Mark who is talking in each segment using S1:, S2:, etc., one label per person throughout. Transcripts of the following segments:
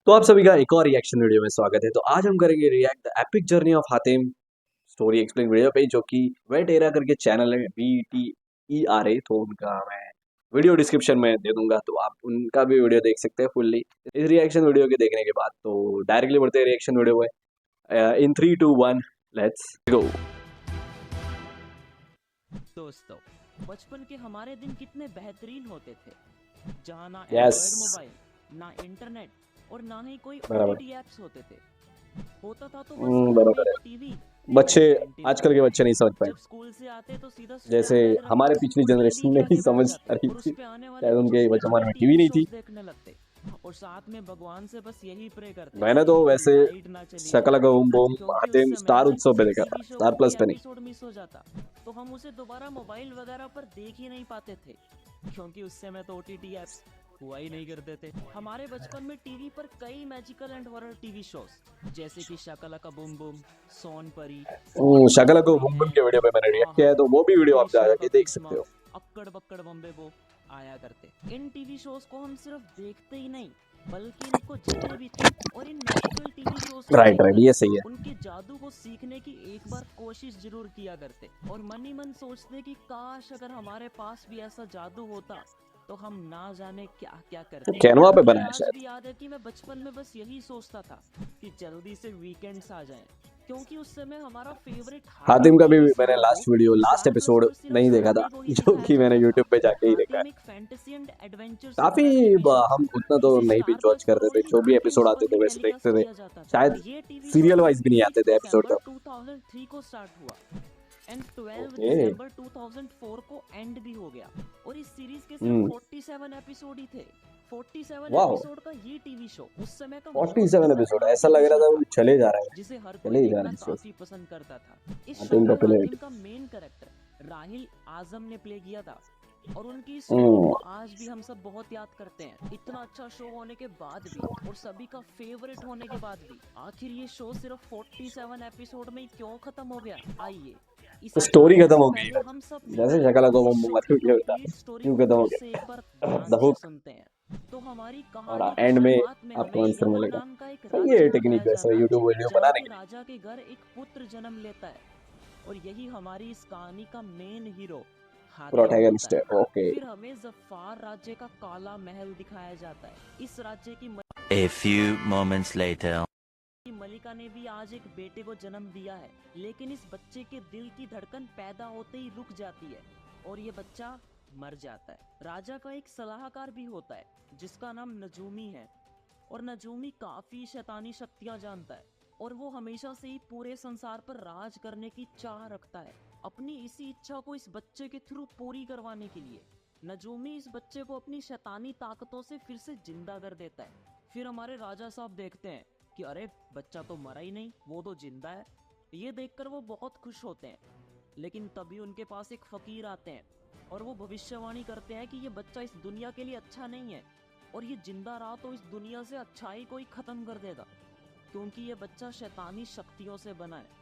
S1: तो आप सभी का एक और रिएक्शन वीडियो में स्वागत है। तो आज हम करेंगे react the epic journey of Hatim story explain video पे, जो कि वेट एरा करके चैनल है, VTERA। तो उनका मैं वीडियो डिस्क्रिप्शन में दे दूंगा, तो आप उनका भी वीडियो देख सकते हैं फुल्ली इस रिएक्शन वीडियो के देखने के बाद। तो डायरेक्टली बढ़ते हैं रिएक्शन वीडियो में। इन 3 2 1 लेट्स गो।
S2: दोस्तों, बचपन के हमारे दिन कितने बेहतरीन होते थे, जहाँ ना
S1: यस,
S2: एंड्रॉयड मोबाइल, ना इंटरनेट और ना ही कोई
S1: बराबर।
S2: OTT ऐप्स होते थे। होता था तो बस घर में
S1: बराबर
S2: एक
S1: है।
S2: टीवी
S1: बच्चे,
S2: और एंटीना।
S1: आजकल के बच्चे नहीं समझ पाए,
S2: जब स्कूल से आते तो सीधा
S1: जैसे
S2: स्कूल बैग रख
S1: हमारे
S2: कर
S1: पिछली
S2: टीवी
S1: जनरेशन
S2: के
S1: नहीं
S2: आगे बैठ
S1: समझ आ
S2: जाते
S1: रही
S2: और उस
S1: थी,
S2: पे आने वाले
S1: शायद
S2: कुछ
S1: उनके
S2: उसके
S1: जमाने में टीवी
S2: टीवी
S1: नहीं थी।
S2: शोज देखने लगते और साथ में भगवान से बस यही प्रे करते
S1: मैंने तो
S2: कि
S1: वैसे
S2: लाइट ना चली
S1: शकला
S2: जाए,
S1: का बूम बूम
S2: क्योंकि उस
S1: हातिम
S2: समय
S1: स्टार
S2: अगर
S1: उत्सव पे
S2: किसी
S1: देखा था,
S2: टीवी शो
S1: स्टार
S2: का
S1: प्लस
S2: कोई
S1: पे नहीं।
S2: एपिसोड मिस हो जाता तो हम उसे दोबारा मोबाइल वगैरह पर देख ही नहीं पाते थे, क्योंकि उस समय तो OTT ऐप्स हुआ ही नहीं करते थे। हमारे बचपन में टीवी पर कई magical and horror TV shows जैसे कि शकला का बूम बूम, सोन परी,
S1: शकला को
S2: कोई
S1: बूम बूम
S2: है,
S1: के वीडियो पे मैंने रिएक्ट किया
S2: आहा,
S1: है, तो वो भी वीडियो आप
S2: कृष्णा का
S1: जाके देख सकते
S2: कुसुमा,
S1: हो।
S2: अक्कड़ बक्कड़ बम्बे बो आया करते। इन टीवी शोज को हम सिर्फ देखते ही नहीं बल्कि इनको जीते भी थे, और इन मैजिकल टीवी शोज को
S1: राइट राइट,
S2: देखकर
S1: ये सही है।
S2: उनके जादू को सीखने की एक बार कोशिश जरूर किया करते, और मन ही मन सोचते कि काश अगर हमारे पास भी ऐसा जादू होता तो हम ना जाने क्या क्या करते।
S1: कैनवा पे
S2: मुझे
S1: बना है
S2: आज
S1: शायद।
S2: भी याद है कि मैं बचपन में बस यही सोचता था कि जल्दी से वीकेंड्स आ जाएं, क्योंकि उस समय हमारा फेवरेट हातिम
S1: हातिम का भी
S2: टीवी
S1: मैंने
S2: सीरियल को
S1: लास्ट
S2: स्टार प्लस
S1: एपिसोड
S2: पर सिर्फ
S1: नहीं देखा था,
S2: संडे को ही
S1: जो
S2: दिखाया
S1: कि मैंने
S2: जाता था।
S1: यूट्यूब पे जाके ही देखा है।
S2: हातिम एक फैंटेसी एंड एडवेंचर से
S1: काफी
S2: भरा टीवी शो था।
S1: हम उतना तो
S2: इसे
S1: नहीं भी
S2: स्टार
S1: जॉच
S2: प्लस पर
S1: करते थे,
S2: ओनली
S1: जो भी
S2: वीकेंड्स
S1: एपिसोड
S2: पर
S1: आते
S2: ही
S1: थे वैसे
S2: टेलीकास्ट
S1: देखते थे।
S2: किया जाता था।
S1: शायद
S2: ये टीवी शो
S1: सीरियल वाइज भी नहीं
S2: 6
S1: आते थे एपिसोड
S2: दिसंबर
S1: तो।
S2: 2003 को स्टार्ट हुआ एंड 12
S1: ओके।
S2: दिसंबर 2004 को एंड भी हो गया, और इस सीरीज के सिर्फ 47 एपिसोड ही थे। 47
S1: वाह,
S2: एपिसोड का ये टीवी शो उस समय का मोस्ट
S1: 47 एपिसोड,
S2: पॉपुलर
S1: ऐसा
S2: टीवी
S1: लग रहा
S2: शो
S1: था
S2: था,
S1: वो चले जा रहे हैं,
S2: जिसे हर कोई
S1: चले ही जा
S2: देखना
S1: रहे हैं शो।
S2: काफी पसंद करता था। इस शो
S1: हातिम
S2: में
S1: पॉपुलैरिटी।
S2: हातिम का मेन कैरेक्टर राहिल आजम ने प्ले किया था, और उनकी इस रोल
S1: हम्म।
S2: को आज भी हम सब बहुत याद करते हैं। इतना अच्छा शो होने के बाद भी और सभी का फेवरेट होने के बाद भी आखिर ये शो सिर्फ 47 एपिसोड में ही क्यों खत्म हो गया? आइए
S1: तो
S2: इसे
S1: स्टोरी
S2: जानने
S1: खत्म
S2: से
S1: हो गई
S2: पहले
S1: है,
S2: हम सब
S1: जैसे
S2: मिलकर
S1: शकला को
S2: इस शो की
S1: वीडियो था,
S2: कंप्लीट स्टोरी
S1: क्यों
S2: को
S1: खत्म हो
S2: फिर से एक बार
S1: गया
S2: ध्यान
S1: द
S2: से
S1: हुक।
S2: सुनते हैं। तो हमारी
S1: और
S2: कहानी की
S1: एंड में
S2: शुरुआत में
S1: आपको
S2: हमें
S1: आंसर
S2: यमन
S1: मिलेगा।
S2: नाम का एक
S1: सही
S2: राज्य
S1: है
S2: बताया
S1: टेक्निक वैसे
S2: जाता है,
S1: यूट्यूब वीडियो
S2: जहाँ
S1: बनाने
S2: के
S1: के लिए।
S2: राजा के घर एक पुत्र जन्म लेता है, और यही हमारी इस कहानी का मेन हीरो हातिम होता
S1: प्रोटैगनिस्ट है,
S2: है।
S1: ओके।
S2: फिर हमें जफार राज्य का काला महल दिखाया जाता है। इस राज्य की
S3: A few moments later.
S2: मलिका ने भी आज एक बेटे को जन्म दिया है, लेकिन इस बच्चे के दिल की धड़कन पैदा होते ही रुक जाती है और ये बच्चा मर जाता है। राजा का एक सलाहकार भी होता है जिसका नाम नजूमी है, और नजूमी काफी शैतानी शक्तियां जानता है, और वो हमेशा से ही पूरे संसार पर राज करने की चाह रखता है। अपनी इसी इच्छा को इस बच्चे के थ्रू पूरी करवाने के लिए नजूमी इस बच्चे को अपनी शैतानी ताकतों से फिर से जिंदा कर देता है। फिर हमारे राजा साहब देखते हैं कि अरे बच्चा तो मरा ही नहीं, वो तो जिंदा है। ये देखकर वो बहुत खुश होते हैं, लेकिन तभी उनके पास एक फकीर आते हैं और वो भविष्यवाणी करते हैं कि ये बच्चा इस दुनिया के लिए अच्छा नहीं है, और ये जिंदा रहा तो इस दुनिया से अच्छाई को ही खत्म कर देगा, क्योंकि ये बच्चा शैतानी शक्तियों से बना है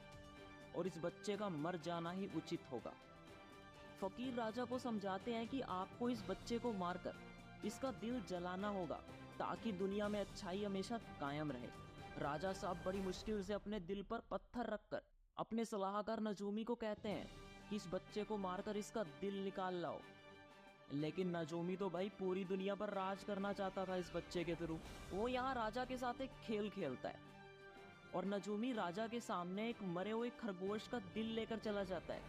S2: और इस बच्चे का मर जाना ही उचित होगा। फकीर राजा को समझाते हैं कि आपको इस बच्चे को मारकर इसका दिल जलाना होगा ताकि दुनिया में अच्छाई हमेशा कायम रहे। राजा साहब बड़ी मुश्किल से अपने दिल पर पत्थर रखकर अपने सलाहकार नजूमी को कहते हैं कि इस बच्चे को मारकर इसका दिल निकाल लाओ, लेकिन नजूमी तो भाई पूरी दुनिया पर राज करना चाहता था इस बच्चे के थ्रू। वो यहाँ राजा के साथ एक खेल खेलता है, और नजूमी राजा के सामने एक मरे हुए खरगोश का दिल लेकर चला जाता है,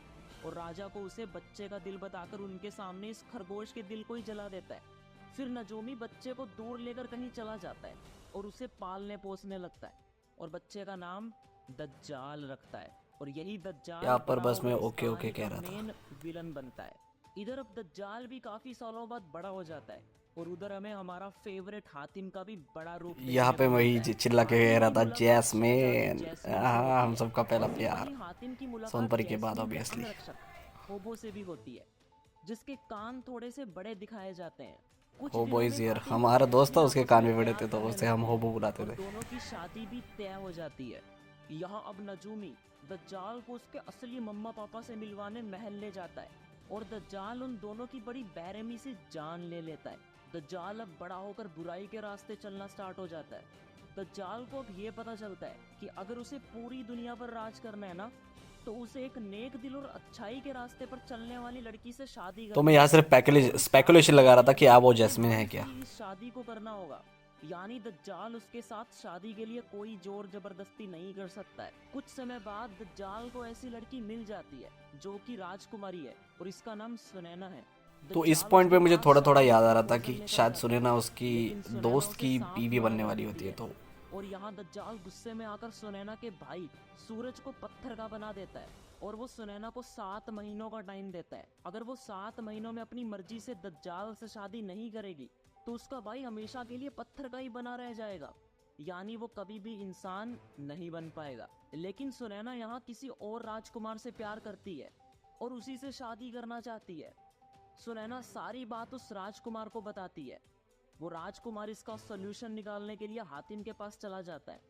S2: और राजा को उसे बच्चे का दिल बताकर उनके सामने इस खरगोश के दिल को ही जला देता है। फिर नजूमी बच्चे को दूर लेकर कहीं चला जाता है और उसे पालने पोसने लगता है, और बच्चे का नाम दज्जाल रखता है, और यही दज्जाल
S4: यहाँ पर
S2: बड़ा
S4: बस मैं
S2: होकर इस
S4: ओके ओके
S2: कहानी
S4: कह
S2: का
S4: रहा था।
S2: मेन विलन बनता है। इधर अब दज्जाल भी काफी सालों बाद बड़ा हो जाता है, और उधर हमें हमारा फेवरेट हातिम का भी बड़ा रूप
S4: यहाँ
S2: देखने
S4: पे
S2: को
S4: वही
S2: मिलता है।
S4: चिल्ला के कह
S2: हातिम
S4: रहा
S2: की
S4: था
S2: मुलाकात शहजादी
S4: जैस्मिन।
S2: जैस्मिन से
S4: हाँ,
S2: होती
S4: हम
S2: है,
S4: सबका पहला
S2: और फिर
S4: प्यार
S2: वहीं हातिम की मुलाकात
S4: सोनपरी के बाद
S2: जैस्मिन के
S4: ऑब्वियसली।
S2: अंगरक्षक होबो से भी होती है, जिसके कान थोड़े से बड़े दिखाए जाते हैं। कुछ
S4: हो
S2: दिनों में
S4: बॉयज यार,
S2: हातिम और
S4: हमारा दोस्त था,
S2: जैस्मिन
S4: उसके
S2: आपस
S4: कान
S2: में
S4: भी बड़े
S2: प्यार
S4: थे तो
S2: करने
S4: उसे हम
S2: लगते
S4: होबो
S2: हैं,
S4: बुलाते
S2: और
S4: थे।
S2: दोनों की शादी भी तय हो जाती है। यहाँ अब नजूमी दज्जाल को उसके असली मम्मा पापा से मिलवाने महल ले जाता है, और दज्जाल उन दोनों की बड़ी बेरहमी से जान ले लेता है। दज्जाल अब बड़ा होकर बुराई के रास्ते चलना स्टार्ट हो जाता है, दज्जाल को अब ये पता चलता है कि अगर उसे पूरी दुनिया पर राज करना है ना, तो उसे एक नेक दिल और अच्छाई के रास्ते पर चलने वाली लड़की से शादी
S4: तो मैं
S2: करनी
S4: यहाँ सिर्फ
S2: होगी।
S4: स्पेकुलेशन लगा रहा था कि आप वो
S2: उससे
S4: जैस्मिन है क्या।
S2: जबरदस्ती इस शादी को करना होगा, यानी दज्जाल उसके साथ शादी के लिए कोई जोर जबरदस्ती नहीं कर सकता है। कुछ समय बाद दज्जाल को ऐसी लड़की मिल जाती है जो कि राजकुमारी है और इसका नाम सुनैना है।
S4: तो इस
S2: दज्जाल
S4: पॉइंट पे
S2: उसके
S4: मुझे
S2: पास
S4: थोड़ा थोड़ा
S2: शादी
S4: याद आ रहा था
S2: प्रपोजल
S4: कि
S2: लेकर
S4: शायद
S2: जाता
S4: सुनैना
S2: है,
S4: उसकी
S2: लेकिन सुनैना
S4: दोस्त
S2: उसे
S4: की
S2: साफ
S4: बीवी
S2: मना
S4: बनने
S2: कर
S4: वाली
S2: देती
S4: होती है। तो
S2: और यहाँ दज्जाल गुस्से में आकर सुनैना के भाई सूरज को पत्थर का बना देता है और वो सुनैना को 7 महीनों का टाइम देता है। अगर वो 7 महीनों में अपनी मर्जी से दज्जाल से शादी नहीं करेगी तो उसका भाई हमेशा के लिए पत्थर का ही बना रह जाएगा, यानी वो कभी भी इंसान नहीं बन पाएगा। लेकिन सुनैना यहाँ किसी और राजकुमार से प्यार करती है और उसी से शादी करना चाहती है। सुनैना सारी बात उस राजकुमार को बताती है। वो राजकुमार इसका सॉल्यूशन निकालने के लिए हातिम के पास चला जाता है,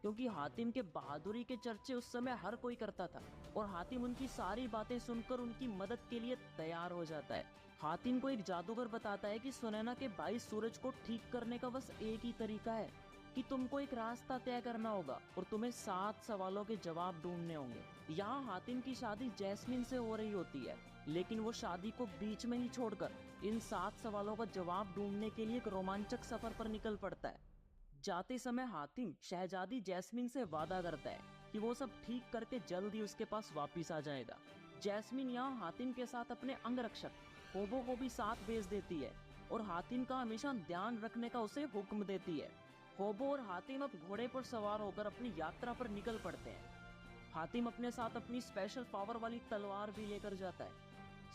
S2: क्योंकि हातिम के बहादुरी के चर्चे उस समय हर कोई करता था और हातिम उनकी सारी बातें सुनकर उनकी मदद के लिए तैयार हो जाता है। हातिम को एक जादूगर बताता है कि सुनैना के भाई सूरज को ठीक करने का बस एक ही तरीका है कि तुमको एक रास्ता तय करना होगा और तुम्हें 7 सवालों के जवाब ढूंढने होंगे। यहाँ हातिम की शादी जैस्मिन से हो रही होती है, लेकिन वो शादी को बीच में ही छोड़कर इन 7 सवालों का जवाब ढूंढने के लिए एक रोमांचक सफर पर निकल पड़ता है। जाते समय हातिम शहजादी जैस्मिन से वादा करता है कि वो सब ठीक करके जल्द ही उसके पास वापिस आ जाएगा। जैस्मिन यहाँ हातिम के साथ अपने अंगरक्षक होबो को भी साथ भेज देती है और हातिम का हमेशा ध्यान रखने का उसे हुक्म देती है। होबो और हातिम अब घोड़े पर सवार होकर अपनी यात्रा पर निकल पड़ते हैं। हातिम अपने साथ अपनी स्पेशल पावर वाली तलवार भी लेकर जाता है।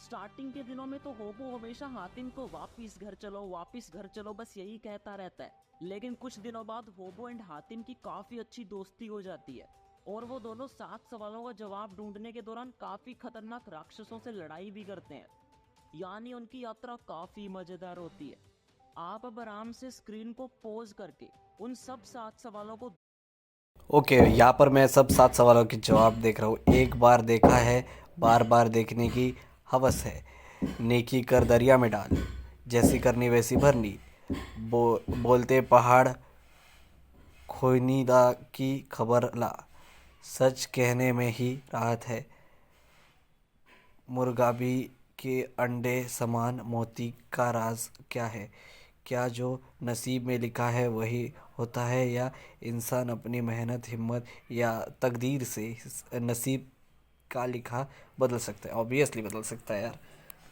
S2: स्टार्टिंग के दिनों में तो होबो हमेशा हातिम को वापिस घर चलो बस यही कहता रहता है, लेकिन कुछ दिनों बाद होबो एंड हातिम की काफी अच्छी दोस्ती हो जाती है और वो दोनों 7 सवालों का जवाब ढूंढने के दौरान काफी खतरनाक राक्षसों से लड़ाई भी करते हैं, यानी उनकी यात्रा काफी मजेदार होती है। आप अब आराम से स्क्रीन को पॉज करके उन सब 7 सवालों को
S4: ओके, यहाँ पर मैं सब 7 सवालों के जवाब देख रहा हूँ। एक बार देखा है, बार बार देखने की हवस है। नेकी कर दरिया में डाल, जैसी करनी वैसी भरनी। बोलते पहाड़ खोनीदा की खबर ला, सच कहने में ही राहत है। मुर्गाबी के अंडे समान मोती का राज क्या है? क्या जो नसीब में लिखा है वही होता है, या इंसान अपनी मेहनत, हिम्मत या तकदीर से नसीब का लिखा बदल सकता है? ऑब्वियसली बदल सकता है यार,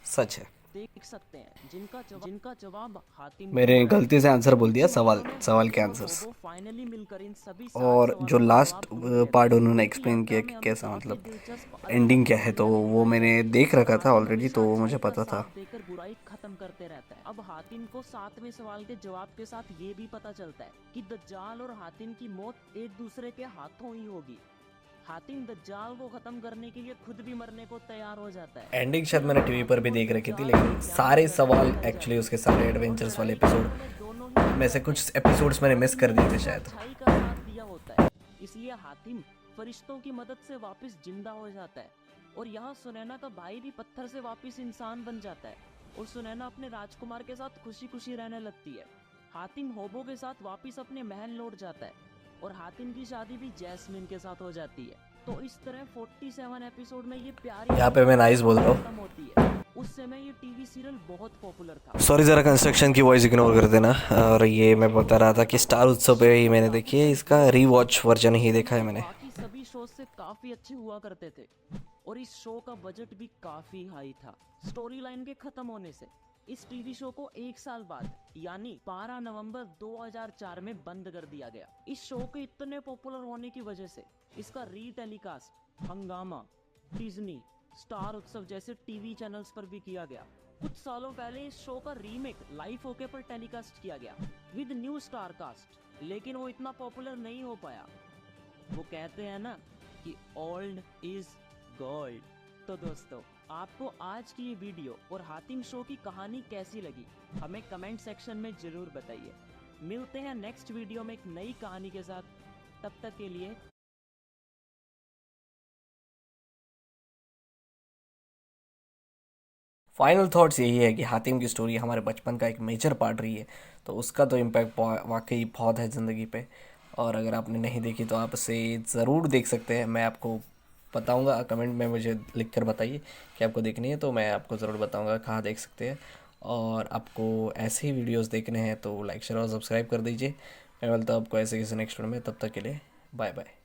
S4: सच है।
S2: देख सकते हैं जिनका जवाब हातिम
S4: मैंने
S2: को
S4: गलती से आंसर बोल दिया,
S2: कुछ
S4: सवाल
S2: महीनों में
S4: सवाल के
S2: हातिम और
S4: आंसर्स।
S2: होबो फाइनली मिलकर इन सभी 7
S4: और जो
S2: सवालों का
S4: लास्ट
S2: जवाब ढूंढ लेते
S4: पार्ट
S2: हैं।
S4: उन्होंने
S2: उनकी
S4: एक्सप्लेन किया
S2: यात्रा
S4: कि
S2: में हमें
S4: कैसा
S2: काफी
S4: मतलब
S2: दिलचस्प
S4: एंडिंग
S2: अलग-अलग
S4: क्या है, तो
S2: कहानियां
S4: वो
S2: दिखाई
S4: मैंने
S2: जाती हैं।
S4: देख रखा था
S2: हातिम
S4: ऑलरेडी,
S2: हमेशा
S4: तो
S2: अच्छाई
S4: मुझे
S2: का
S4: पता था।
S2: साथ देकर बुराई खत्म करते रहता है। अब हातिम को 7वें सवाल के जवाब के साथ ये भी पता चलता है कि दज्जाल और हातिम की मौत एक दूसरे के हाथों ही होगी। हातिम दज्जाल को खत्म करने के लिए खुद भी मरने को तैयार हो जाता है।
S4: एंडिंग शायद मैंने टीवी पर भी देख रखी थी, लेकिन
S2: दज्जाल
S4: सारे
S2: की
S4: सवाल
S2: लड़ाई
S4: एक्चुअली
S2: जाती
S4: उसके
S2: है
S4: सारे
S2: और
S4: एडवेंचर्स वाले
S2: लड़ाई के
S4: एपिसोड
S2: समय दोनों ही
S4: में से
S2: हारते
S4: कुछ
S2: हैं।
S4: एपिसोड्स मैंने मिस कर दिए थे
S2: हातिम
S4: शायद।
S2: अच्छाई का साथ दिया होता है, इसलिए हातिम फरिश्तों की मदद से वापस जिंदा हो जाता है और यहाँ सुनैना का भाई भी पत्थर से वापस इंसान बन जाता है और सुनैना अपने राजकुमार के साथ खुशी खुशी रहने लगती है। हातिम होबो के साथ वापस अपने महल लौट जाता है और हातिम की शादी भी जैस्मिन के साथ हो जाती है। तो इस तरह 47 एपिसोड में ये प्यारी
S4: यहाँ पे मैं नाइस बोल रहा हूँ।
S2: खत्म होती है। उस समय ये टीवी सीरियल बहुत पॉपुलर था।
S4: सॉरी, ज़रा कंस्ट्रक्शन की वॉइस इग्नोर कर देना। और ये मैं बता रहा था कि स्टार उत्सव पे ही मैंने देखी है, इसका रीवॉच वर्जन ही देखा है मैंने।
S2: बाकी सभी शो से काफी अच्छे हुआ करते थे और इस शो का बजट भी काफी हाई था। स्टोरी लाइन के खत्म होने से इस टीवी शो को 1 साल बाद यानी 12 नवंबर 2004 में बंद कर दिया गया। इस शो के इतने पॉपुलर होने की वजह से इसका रीटेलीकास्ट हंगामा, डिज्नी, स्टार उत्सव जैसे टीवी चैनल्स पर भी किया गया। कुछ सालों पहले इस शो का रीमेक लाइफ ओके पर टेलीकास्ट किया गया विद न्यू स्टार कास्ट, लेकिन वो इतना पॉपुलर नहीं हो पाया। वो कहते हैं ना कि ओल्ड इज गोल्ड। तो दोस्तों, आपको आज की ये वीडियो और हातिम शो की कहानी कैसी लगी हमें कमेंट सेक्शन में जरूर बताइए। मिलते हैं नेक्स्ट वीडियो में एक नई कहानी के साथ, तब तक के लिए
S4: फाइनल थॉट्स यही है कि हातिम की स्टोरी हमारे बचपन का एक मेजर पार्ट रही है। तो उसका तो इम्पैक्ट वाकई बहुत है ज़िंदगी पे। और अगर आपने नहीं देखी तो आप इसे ज़रूर देख सकते हैं। मैं आपको बताऊंगा, कमेंट में मुझे लिख कर बताइए कि आपको देखनी है, तो मैं आपको ज़रूर बताऊंगा कहाँ देख सकते हैं। और आपको ऐसे ही वीडियोस देखने हैं तो लाइक शेयर और सब्सक्राइब कर दीजिए। मैं मिलता हूँ आपको ऐसे किसी नेक्स्ट वीडियो में, तब तक के लिए बाय बाय।